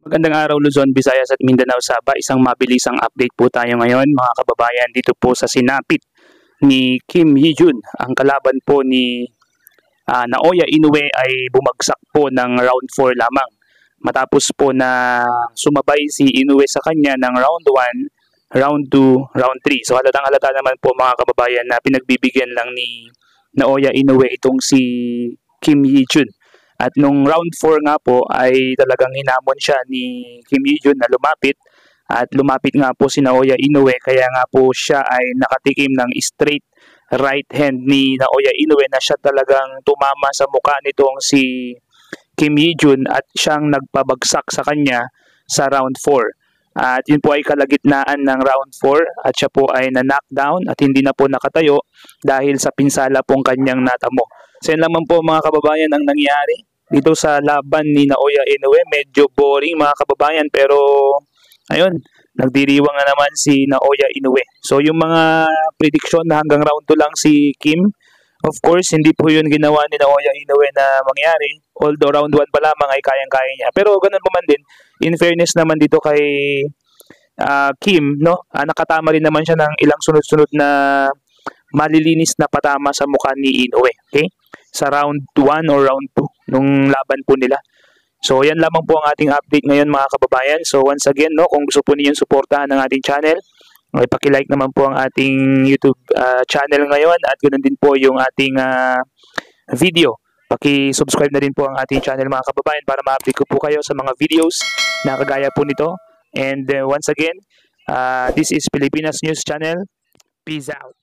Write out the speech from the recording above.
Magandang araw Luzon, Visayas at Mindanao Sabah. Isang mabilisang update po tayo ngayon mga kababayan dito po sa sinapit ni Kim Hee-jun. Ang kalaban po ni Naoya Inoue ay bumagsak po ng round 4 lamang. Matapos po na sumabay si Inoue sa kanya ng round 1, round 2, round 3. So halatang halata naman po mga kababayan na pinagbibigyan lang ni Naoya Inoue itong si Kim Hee-jun. At nung round 4 nga po ay talagang hinamon siya ni Kim Hee-jun na lumapit. At lumapit nga po si Naoya Inoue kaya nga po siya ay nakatikim ng straight right hand ni Naoya Inoue na siya talagang tumama sa mukha nitong si Kim Hee-jun at siyang nagpabagsak sa kanya sa round 4. At yun po ay kalagitnaan ng round 4 at siya po ay na-knockdown at hindi na po nakatayo dahil sa pinsala pong kanyang natamo. So yun lamang po mga kababayan ang nangyari dito sa laban ni Naoya Inoue. Medyo boring mga kababayan pero ayun, nagdiriwang na naman si Naoya Inoue. So yung mga prediction na hanggang round 2 lang si Kim, of course hindi po yun ginawa ni Naoya Inoue na mangyari. Although round 1 pa lamang ay kayang-kaya niya. Pero ganun pa man din, in fairness naman dito kay Kim, no? Nakatama rin naman siya ng ilang sunod-sunod na malilinis na patama sa mukha ni Inoue. Okay? Sa round 1 or round 2 nung laban po nila. So yan lamang po ang ating update ngayon mga kababayan. So once again, no, kung gusto po niyo suportahan ang ating channel, ay paki-like naman po ang ating YouTube channel ngayon at ganoon din po yung ating video. Paki-subscribe na din po ang ating channel mga kababayan para ma-update ko po kayo sa mga videos na kagaya po nito. And once again, this is Pilipinas News Channel. Peace out.